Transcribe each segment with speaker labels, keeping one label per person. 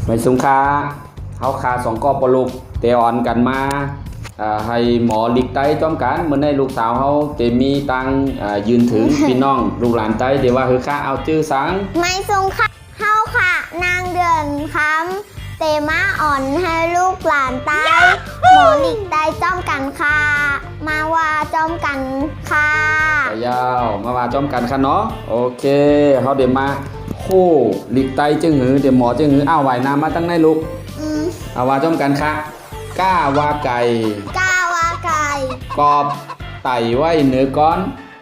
Speaker 1: ไม่สงค่าเขาคาสองกอปลุกเตออนกันมาให้หมอลิกไตจ้อมกันเมื่อในลูกสาวเขาเตมีตังยืนถึง พี่น้องลูกหลานไตเดี๋ยวว่าคือค่าเอาจื้อสัง
Speaker 2: ไม่สงค่ะเข้าค่ะนางเดือนคำเตมาอ่อนให้ลูกหลานไตหมอลิกไตจ้อมกันค่ะมาว่าจ้อมกันค่ะ
Speaker 1: ยาวมาว่าจ้อมกันค่ะเนาะโอเคเขาเดี๋ยวมาคู่ลิกไตจึงหือเดี๋ยวหมอจึงหือเอาไหวน้ำมาตั้งในลูกเอาว่าจ้อมกันค่ะก้าวาไก่
Speaker 2: ก้าวาไก่
Speaker 1: กอบไต่ไว้เหนือก้อน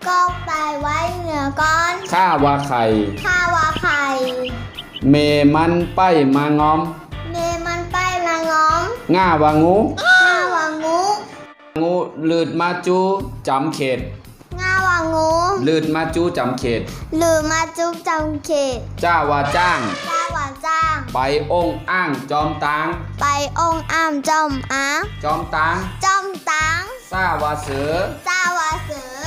Speaker 2: กอบไต่ไว้เหนือก้อน
Speaker 1: ข้าวาไข่
Speaker 2: ข้าวาไข่
Speaker 1: เมมันไปมางอม
Speaker 2: เมมันไปมางอม
Speaker 1: ง่าวางู
Speaker 2: ง่าวางู
Speaker 1: งูลืดมาจูจำเขต
Speaker 2: ง่าวางู
Speaker 1: ลืดมาจูจำเขต
Speaker 2: ลืดมาจูจำเขต
Speaker 1: จ้าวาจ้าง
Speaker 2: จ้าวาจ้าง
Speaker 1: ไปองอ้างจอมตาง
Speaker 2: ไปองอ้ามจอมอ้าง
Speaker 1: จอมตาง
Speaker 2: จอมตาง
Speaker 1: ซาวาเสือ
Speaker 2: ซาวาเสือ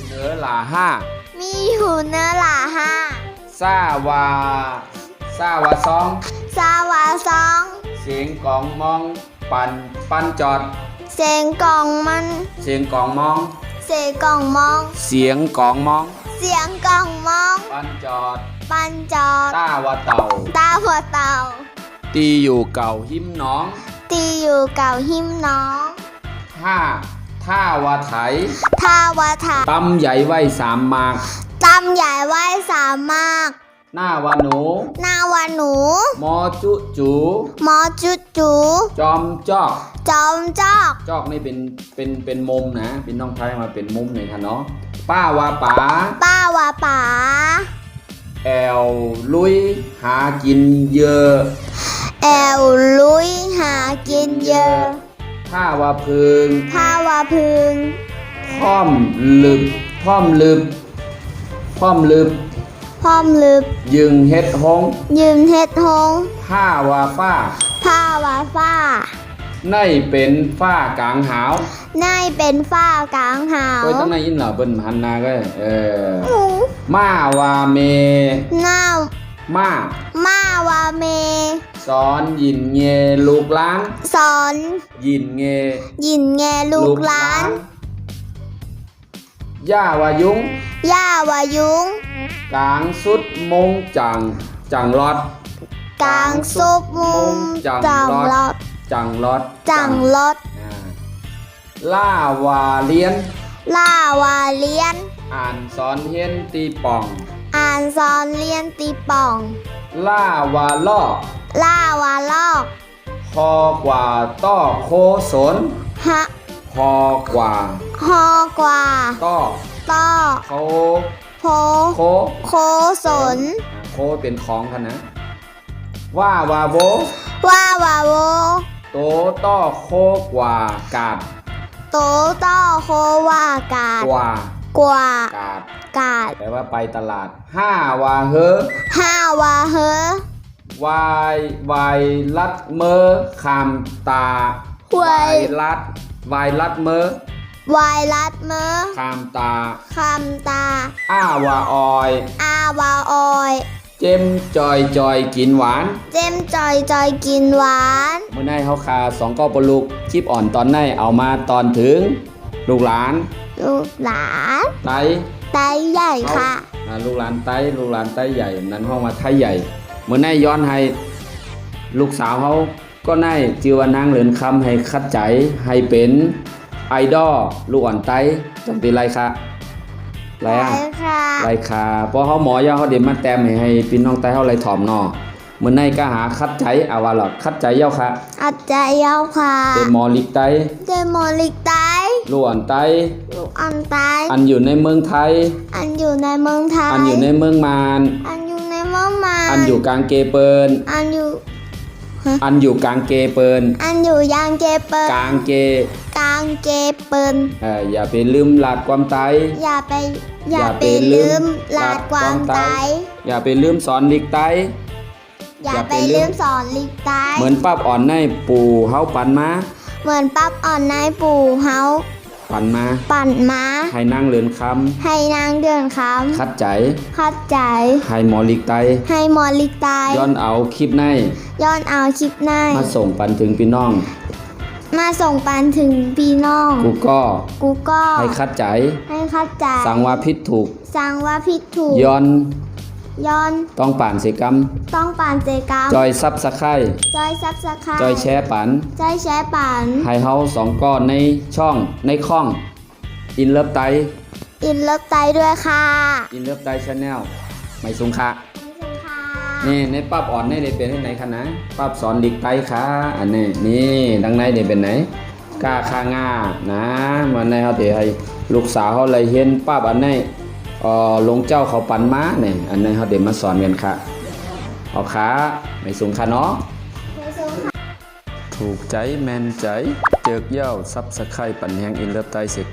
Speaker 1: เหนือหลาห้า
Speaker 2: มีอยู่เนื้อหลาห้า
Speaker 1: ซาวาซอง
Speaker 2: ซาวาซอง
Speaker 1: เสียงกองมองปันจอด
Speaker 2: เสียงกองมัน
Speaker 1: เสียงกองมอง
Speaker 2: เสียงกองมอง
Speaker 1: เสียงกองมอง
Speaker 2: เสียงกองมอง
Speaker 1: ปันจอด
Speaker 2: ต
Speaker 1: าวาเต่า
Speaker 2: หัวเต่า
Speaker 1: ตีอยู่เก่าหิมน้อง
Speaker 2: ตีอยู่เก่าหิมน้อง
Speaker 1: ท่าวาไถ
Speaker 2: ท่าวาไถ
Speaker 1: ตำใหญ่ไว้3 มาก
Speaker 2: ตำใหญ่ไว้3 มาก
Speaker 1: หน้าวาหนูมอจุจูจอมจอกนี่เป็นมุมนะเป็นน้องไทยมาเป็นมุมเลยค่ะเนาะป้าวาป๋าแอวลุยหากินเยอะ
Speaker 2: แอวลุยหากินเยอะ
Speaker 1: ท่าวาพึงพร้อมลึบยึงเฮ็ดหงผ้าวาฟ้าในเป็นฟ้ากลางหาวก็ต้องในยินเหล่าเปิ้นพันนาก็มาวาเม
Speaker 2: มาวาเม
Speaker 1: สอนยินเงลูกล้าง
Speaker 2: สอน
Speaker 1: ยินเง
Speaker 2: ลูกล้าง
Speaker 1: ย่าวายุงกลางสุดมงจังรอด
Speaker 2: กลางสุดมงจังรอด
Speaker 1: ล่าวาเลียนอ่านสอนเฮียนตีป่องล่าวาลอกคอกว่าต้อโคสนคอกว่าต้อ
Speaker 2: โคสน
Speaker 1: โคเป็นของค่ะนะว่าวาโวโตต้อโคกว่ากาด
Speaker 2: กว่า
Speaker 1: แปลว่าไปตลาด5 วาเฮวายลัดเมอคามตาวายลัดเมอคามตาอ้าวาออยเจมจอยกินหวานเมื่อไหร่เขาคา2 ก็ปลุกคลิปอ่อนตอนไหนเอามาตอนถึงลูกหลานไต
Speaker 2: ใหญ่ค่ะ
Speaker 1: ลูกหลานไตใหญ่นั้นห้องมาไทยใหญ่เมื่อไหร่ย้อนให้ลูกสาวเขาก็ได้จือว่านางเหลินคำให้คัดใจให้เป็นไอดอลลูกอ่อนไตจำตีไรค่ะไรค่ะเพราะเขาหมอยาเขาเดี๋ยวมาแต้มให้พี่น้องไตเขาไรถ่อมนอเมื่อไหร่ก็หาคัดใจเอาว่าหรอคัดใจเย้าค่ะเดมอลิกไตลูกอ่อนไตอันอยู่ในเมืองไทยอันอยู่ในเมืองมานอันอยู่กลางเกเปินอันอยู่กลางเกเปินกลางเกเปินอย่าไปลืมหลาดความไต
Speaker 2: อย่าไปลืมหลาดความไต
Speaker 1: อย่าไปลืมสอนลิกไต
Speaker 2: อย่าไปลืมสอนลิกไต
Speaker 1: เหมือนปั๊บอ่อนในปู่เฮาปันมา
Speaker 2: เหมือนปั๊บอ่อนในปู่เฮา
Speaker 1: ป ปั่นมา
Speaker 2: ปั่นม้า
Speaker 1: ให้นางเลินค
Speaker 2: ให้นางเดินค
Speaker 1: ำคัดใจ
Speaker 2: ำคัดใจ
Speaker 1: ให้หมอลิกไต
Speaker 2: ให้หมอลิกตาย
Speaker 1: ย้อนเอาคลิปใน
Speaker 2: ย้อนเอาคลิปใน
Speaker 1: มาส่งปันถึงพี่น้อง
Speaker 2: มาส่งปันถึงพี่น้อง
Speaker 1: กูก็
Speaker 2: กูก็
Speaker 1: ให้คัดใจ
Speaker 2: ให้คัดใจ
Speaker 1: สั่งว่าผิดถูก
Speaker 2: สั่งว่าผิดถูก
Speaker 1: ย้อน
Speaker 2: ย้อน
Speaker 1: ต้องป่านเสกรรม
Speaker 2: ต้องปานเจกรรม
Speaker 1: จอยซับสไคร
Speaker 2: จอยซับสไคร
Speaker 1: จอยแชร์ปัน
Speaker 2: จอยแชร์ปัน
Speaker 1: ให้เฮาสองก้อนในช่องในข้องอินเลิฟไต
Speaker 2: อินเลิฟไตด้วยค่ะ
Speaker 1: อินเลิฟไตชาแนลไม่สุงค่ะ
Speaker 2: ขอบคุณค่ะ
Speaker 1: นี่ในปั๊บอ่อนในได้เป็นที่ไหนคะนะปั๊บสอนลิกไตค่ะอันนี้นี่ดังในได้เป็นไหนกล้าค่างานะมันในเฮาสิให้ลูกสาวเฮาเลยเห็นปั๊บอันนี้ลงเจ้าเขาปันม้าเนี่ยอันนี้เฮาเดี๋ยวมาสอนกันค่ะเอาค่ะไม่สุงค่ะเนาะ
Speaker 2: ไม่สูงค่ะ
Speaker 1: ถูกใจแมนใจเจิกเย้าซับสไครปันแหงอินเลิฟไตเสก